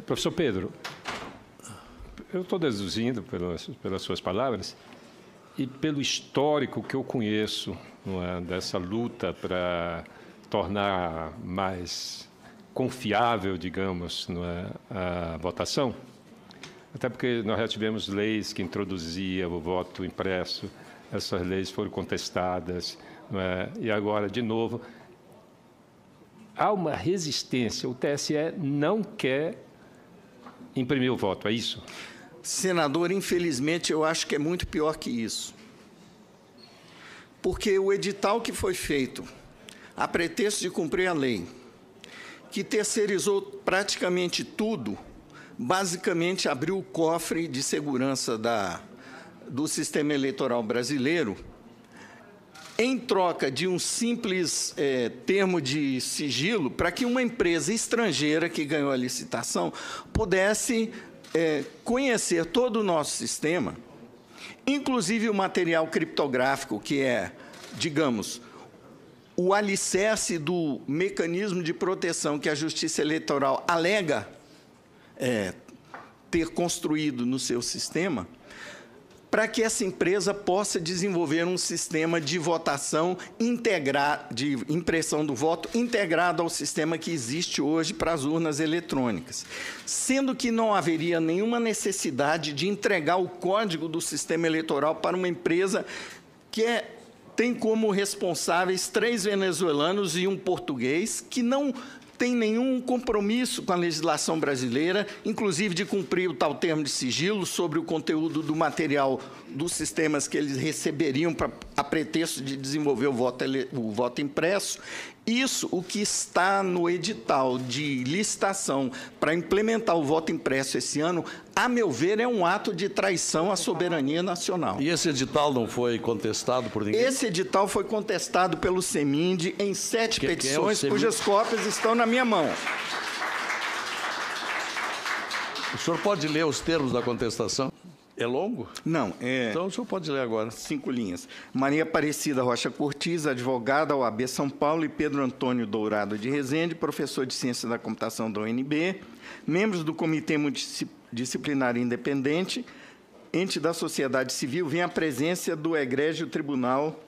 Professor Pedro, eu estou deduzindo pelas suas palavras e pelo histórico que eu conheço, não é, dessa luta para tornar mais confiável, digamos, não é, a votação, até porque nós já tivemos leis que introduziam o voto impresso, essas leis foram contestadas, não é, e agora, de novo, há uma resistência, o TSE não quer imprimir o voto, é isso? Senador, infelizmente, eu acho que é muito pior que isso. Porque o edital que foi feito, a pretexto de cumprir a lei, que terceirizou praticamente tudo, basicamente abriu o cofre de segurança do sistema eleitoral brasileiro, em troca de um simples termo de sigilo, para que uma empresa estrangeira que ganhou a licitação pudesse conhecer todo o nosso sistema, inclusive o material criptográfico, que é, digamos, o alicerce do mecanismo de proteção que a Justiça Eleitoral alega ter construído no seu sistema, para que essa empresa possa desenvolver um sistema de votação integrado, de impressão do voto integrado ao sistema que existe hoje para as urnas eletrônicas, sendo que não haveria nenhuma necessidade de entregar o código do sistema eleitoral para uma empresa que tem como responsáveis 3 venezuelanos e um português que não tem nenhum compromisso com a legislação brasileira, inclusive de cumprir o tal termo de sigilo sobre o conteúdo do material dos sistemas que eles receberiam a pretexto de desenvolver o voto impresso. Isso, o que está no edital de licitação para implementar o voto impresso esse ano, a meu ver, é um ato de traição à soberania nacional. E esse edital não foi contestado por ninguém? Esse edital foi contestado pelo CEMIND em 7 petições, cujas cópias estão na minha mão. O senhor pode ler os termos da contestação? É longo? Não. Então, o senhor pode ler agora. 5 linhas. Maria Aparecida Rocha Cortiz, advogada, OAB São Paulo, e Pedro Antônio Dourado de Rezende, professor de Ciência da Computação da UNB, membros do Comitê Multidisciplinar Independente, ente da sociedade civil, vem à presença do Egrégio Tribunal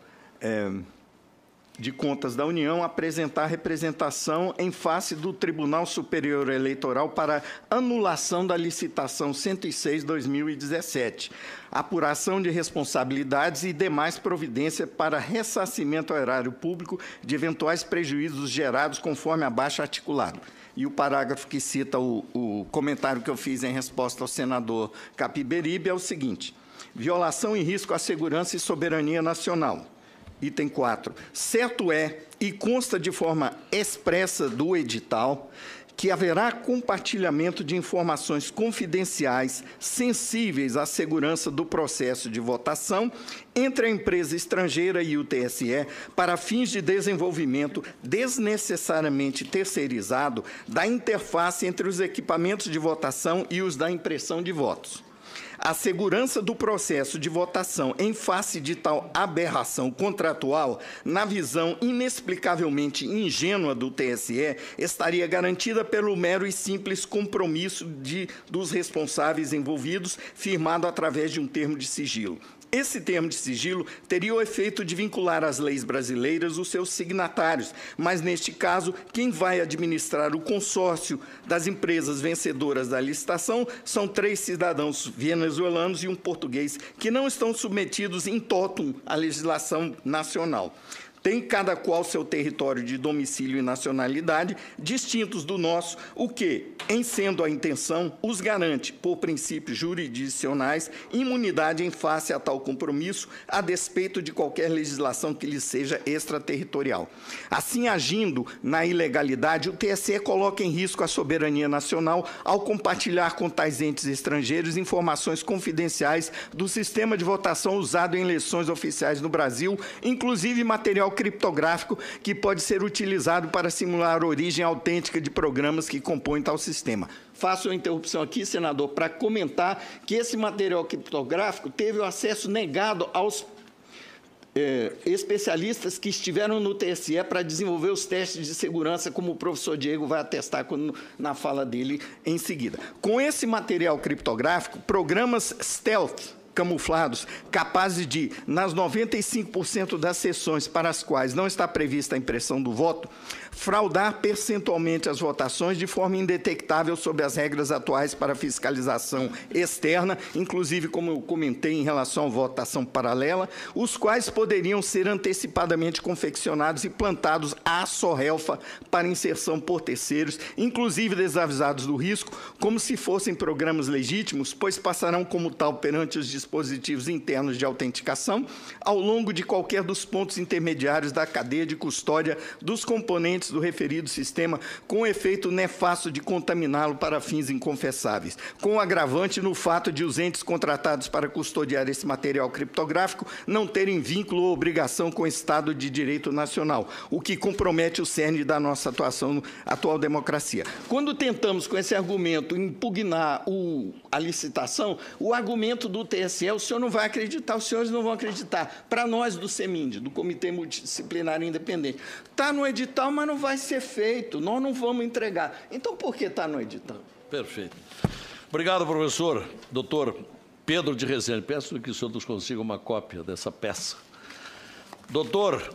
de Contas da União apresentar representação em face do Tribunal Superior Eleitoral para anulação da licitação 106/2017, apuração de responsabilidades e demais providências para ressarcimento ao erário público de eventuais prejuízos gerados conforme abaixo articulado. E o parágrafo que cita o comentário que eu fiz em resposta ao senador Capiberibe é o seguinte: violação e risco à segurança e soberania nacional. Item 4. Certo é, e consta de forma expressa do edital, que haverá compartilhamento de informações confidenciais sensíveis à segurança do processo de votação entre a empresa estrangeira e o TSE para fins de desenvolvimento desnecessariamente terceirizado da interface entre os equipamentos de votação e os da impressão de votos. A segurança do processo de votação em face de tal aberração contratual, na visão inexplicavelmente ingênua do TSE, estaria garantida pelo mero e simples compromisso dos responsáveis envolvidos, firmado através de um termo de sigilo. Esse termo de sigilo teria o efeito de vincular às leis brasileiras os seus signatários, mas, neste caso, quem vai administrar o consórcio das empresas vencedoras da licitação são 3 cidadãos venezuelanos e um português, que não estão submetidos in totum à legislação nacional. Tem cada qual seu território de domicílio e nacionalidade distintos do nosso, o que, em sendo a intenção, os garante, por princípios jurisdicionais, imunidade em face a tal compromisso, a despeito de qualquer legislação que lhes seja extraterritorial. Assim, agindo na ilegalidade, o TSE coloca em risco a soberania nacional ao compartilhar com tais entes estrangeiros informações confidenciais do sistema de votação usado em eleições oficiais no Brasil, inclusive material criptográfico que pode ser utilizado para simular a origem autêntica de programas que compõem tal sistema. Faço uma interrupção aqui, senador, para comentar que esse material criptográfico teve o acesso negado especialistas que estiveram no TSE para desenvolver os testes de segurança, como o professor Diego vai atestar na fala dele em seguida. Com esse material criptográfico, programas stealth, camuflados, capazes de, nas 95% das sessões para as quais não está prevista a impressão do voto, fraudar percentualmente as votações de forma indetectável sob as regras atuais para fiscalização externa, inclusive, como eu comentei, em relação à votação paralela, os quais poderiam ser antecipadamente confeccionados e plantados à sorrelfa para inserção por terceiros, inclusive desavisados do risco, como se fossem programas legítimos, pois passarão como tal perante os dispositivos internos de autenticação ao longo de qualquer dos pontos intermediários da cadeia de custódia dos componentes do referido sistema, com efeito nefasto de contaminá-lo para fins inconfessáveis, com agravante no fato de os entes contratados para custodiar esse material criptográfico não terem vínculo ou obrigação com o Estado de Direito Nacional, o que compromete o cerne da nossa atual democracia. Quando tentamos, com esse argumento, impugnar a licitação, o argumento do TSE, o senhor não vai acreditar, os senhores não vão acreditar. Para nós do CEMIND, do Comitê Multidisciplinar Independente, está no edital, mas não vai ser feito, nós não vamos entregar. Então, por que está no edital? Perfeito. Obrigado, professor. Doutor Pedro de Rezende, peço que o senhor nos consiga uma cópia dessa peça. Doutor